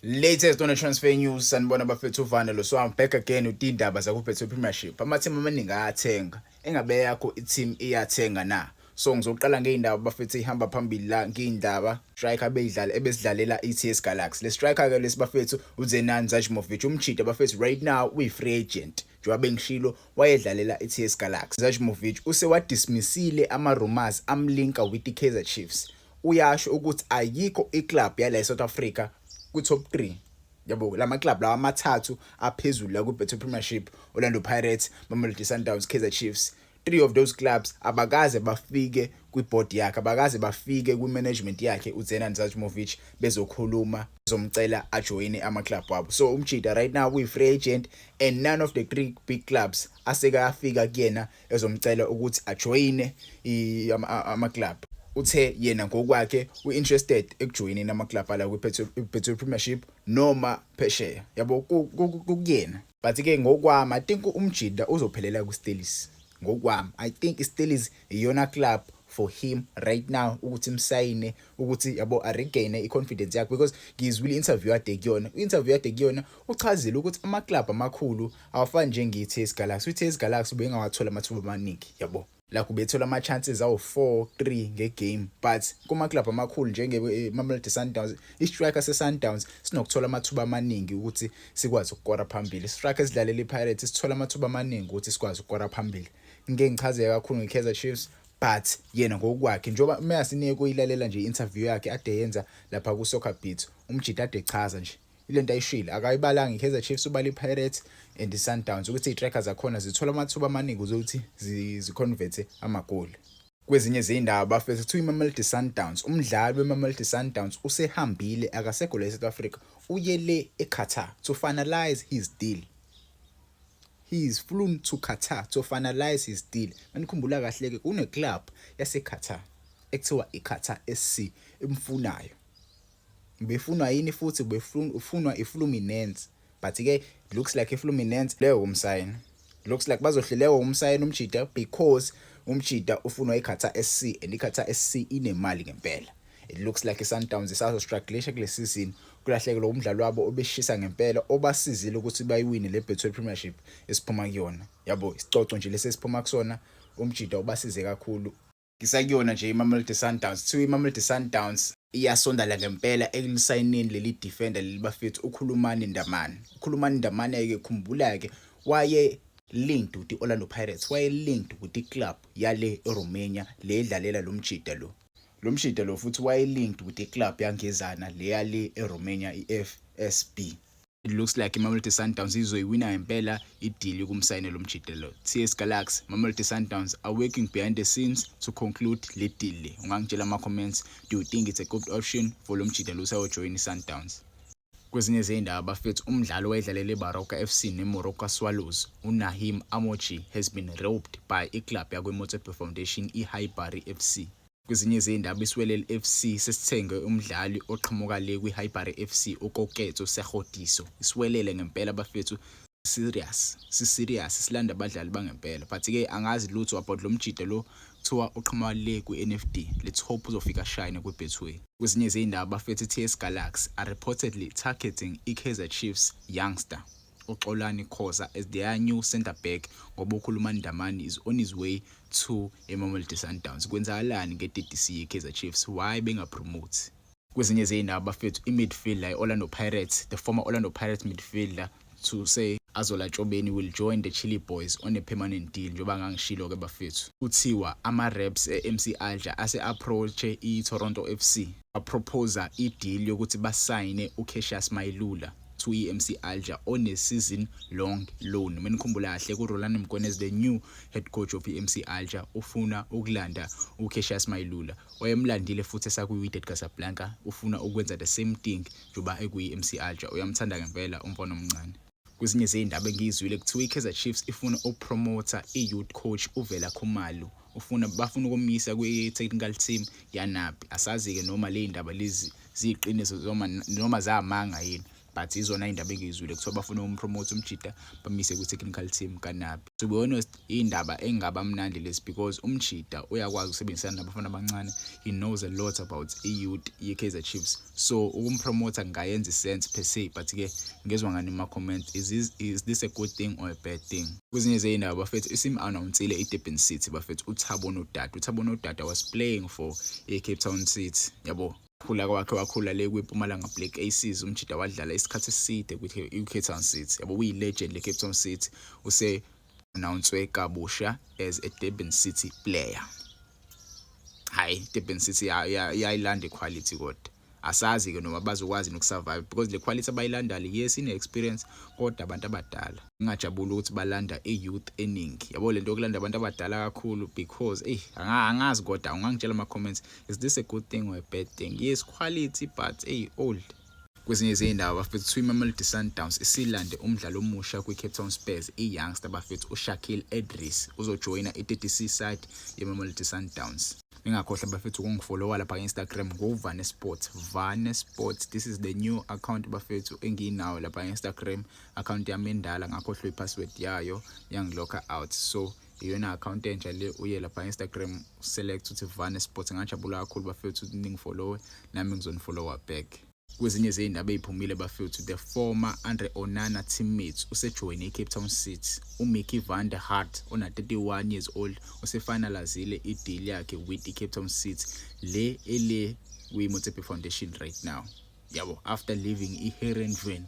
Latest on the transfer news sanibona bafethu uVanelo, so I'm back again with indaba zakubhethe Premiership. Amateam amaningi ayathenga, engabe yakho i-team iyathenga na. So ngizoqala ngeindaba bafethu ihamba phambili la ngeindaba striker ebesidlalela iTS Galaxy. Le striker ke lesibafethu uZenan Zajmovic umchita bafethu right now uyi-free agent. Njengoba bengishilo wayedlalela iTS Galaxy. Zajmovic usewadismissile ama-rumors amlinka with iKaizer Chiefs. Uyasho ukuthi ayikho iclub yala eSouth Africa ku-top 3 yabo lama club lawa amathathu aphezulu la ku-Betway Premiership, Orlando Pirates, Mamelodi Sundowns, Kaizer Chiefs. 3 of those clubs abakaze bafike kwi-board yakhe, abakaze bafike kwi-management yakhe uZenan Zajmovic bezokhuluma bezomcela ajoyine ama-club wabo. So umchita right now uyi-free agent and none of the 3 big clubs asekafika kuyena ezomcela ukuthi ajoyine ama-club. Uthe yena ngokwakhe uinterested ekujoyineni ama-club ala kwi-Betway Premiership noma phesheya yabo kuyena. But ke ngokwami I think umjida uzophelela ku-Stelis. Ngokwami I think iStelis iyona club for him right now ukuthi imsayine ukuthi yabo aregain i-confidence yakhe, because ngizwile interview ade kuyona uchazile ukuthi ama-club amakhulu awafani njenge-TS Galaxy. iTS Galaxy bengawathola amathuba amaningi yabo, la kubethola ama-chances awu-4-3 ngegame, but kuma-club amakhulu njenge-Mamelodi Sundowns, i-striker se-Sundowns sinokuthola amathuba amaningi ukuthi sikwazi ukukora phambili. I-striker esidlalela i-Pirates sithola amathuba amaningi ukuthi sikwazi ukukora phambili. Ngeke ngichazeke kakhulu nge-Kaizer Chiefs, but yena ngokwakhe njengoba meyasinike kuyilalela nje interview yakhe ade yenza lapha ku-Soccer Beat, umjida ade chaza nje ilento ayishilo, akayibalanga i-Kaizer Chiefs, ubala i-Pirates and i-Sundowns ukuthi i-trackers zakhona zithola amathuba amaningi ukuthi ziconverte amagoli. Kwezinye izindaba bafethu kuthiwa iMamelodi Sundowns, umdlali weMamelodi Sundowns usehambile akasekho la eSouth Africa, uye le eQatar to finalize his deal. He is flown to Qatar to finalize his deal. Manikhumbula kahle ke une club yaseQatar ekuthiwa iQatar SC emfunayo. Befunwa yini futhi befunwa iFluminense, but ke looks like iFluminense leyo umsayini. Looks like bazohlelewa umsayini umjida because umjida ufunwa iQatar SC and iQatar SC inemali ngempela. It looks like iSundowns isazostrugglisha kule season, kulahlekela umdlalo wabo obeshisa ngempela obasizile ukuthi bayiwine le Betway Premiership esiphuma kuyona. Yabo isicoco nje lesesiphuma kusona, umjida obasize kakhulu. Ngisakuyona nje iMamelodi Sundowns, kuthiwa iMamelodi Sundowns iyasondala ngempela elisayinini leli defender leli bafethu uKhulumani Ndamane. uKhulumani Ndamane ke khumbula ke waye linked with iOrlando Pirates, waye linked with iclub yale eRomania le edlalela lo mjida lo. Lo mshida lo futhi waye-linked with i-club yangezana leyale eRomania i-FSB. It looks like iMamelodi Sundowns izoyiwina ngempela i-deal yokumsayina lo mshida lo. TS Galaxy, Mamelodi Sundowns are working behind the scenes to conclude le deal le. Ungangitshela ama-comments, do you think it's a good option for lo mshida lo sayojoyina i-Sundowns? Kwezinye izindaba bafethu umdlalo wayedlalela iBaroka FC neMoroka Swallows, uNahim Amochi has been robbed by iclub yakweMotsepe Foundation iHighbury FC. Kwezinye izindaba isiwelele FC sesithenge umdlali oqhamuka le kwiHighbury FC uKoketso Sekgodiso. Isiwelele ngempela bafethu serious silanda abadlali bangempela, but ke angazi lutho about lo mjida lo kuthiwa uqhamuka le kwi-NFD. Let's hope uzofika shine kwiBetway. Kwezinye izindaba bafethu iTS Galaxy are reportedly targeting iKaizer Chiefs youngster uXolani Khoza as their new centre back, ngoba uKhulumani Ndamane is on his way to iMamelodi Sundowns. Kwenzakalani nge-DDC yeKaizer Chiefs, why bengapromote? Kwezinye izindaba bafethu i-midfielder iOrlando Pirates, the former Orlando Pirates midfielder to say Azola Chobeni will join the Chili Boys on a permanent deal. Njoba ngangishilo ke bafethu kuthiwa ama-reps e-MC Alger ase-approach i-Toronto FC aproposa i-deal yokuthi basayine uCassius Mailula to EMC Alger on a season-long loan. Menikhumbula kahle kuRolani Mkone, the new head coach of EMC Alger, ufuna ukulanda uCassius Mailula. Wayemlandile futhi esakwi-Wydad Casablanca, ufuna ukwenza the same thing njoba ekwi-EMC Alger. Uyamthanda ngempela umfana omncane. Kwezinye izindaba engizwile kuthiwa iKaizer Chiefs ifuna ukupromota i-youth coach uVela Khumalo. Bafuna ukumisa kwi-technical team yanabi. Asazi ke noma le ndaba lezi ziyiqiniso noma zamanga yini, but izona indaba engizwile kuthiwa bafuna umpromote umjida bamise ku-technical team kaNabi. To be honest, indaba engaba mnandi lesi because umjida uyakwazi ukusebenzisana nabafana abancane. He knows a lot about i-youth ye-Kaizer Chiefs, so ukumpromote ngayenza sense per se, but ke ngezwe ngani ma-comment, is this a good thing or a bad thing? Kwezinye zey'ndaba bafethu isim-announcile i-Durban City bafethu uThabo Nodada was playing for i-Cape Town City, yabo. Khula kwakhe wakhula le kwiMpumalanga Black Aces, umjida wadlala isikhathi eside kwi-Cape Town City, yabo. Uyi-legend le Cape Town City, use-announcwe kabusha as a Durban City player. Hayi, Durban City yayilanda equality kodwa asazi ke noma bazokwazi nokusurvive because le quality abayilandayo yes ine-experience kodwa abantu abadala ngingajabula ukuthi balanda i-youth eningi, yabo. Le nto yokulanda abantu abadala kakhulu because angazi kodwa ungangitshela ama-comments, is this a good thing or a bad thing? Yes, quality but old. Kwezinye zey'ndaba bafethu iMamelodi Sundowns isilande umdlalo omusha kwi-Cape Town Spurs, i-youngster bafethu uShaquille Edris uzojoyina i-30C side yeMamelodi Sundowns. Ningakhohlwa bafethu ukungifollowa lapha ku-Instagram ngoVane Sports. This is the new account bafethu enginawo lapha ku-Instagram, account yami endala ngakhohlwa i-password yayo yangilokha out, so iyona account entsha le. Uye lapha ku-Instagram select uthi Vane Sports. Ngajabula kakhulu bafethu ningifollowe nami ngizonifollowa back. Kwezinye zey'ndaba ey'phumile bafethu, the former Andre Onana teammates usejoyine i-Cape Town City. uMickey van der Hart ona-31 years old usefinalizile i-deal yakhe with i-Cape Town City le kwi-Motsepe Foundation right now, yabo, after leaving i-Heerenveen.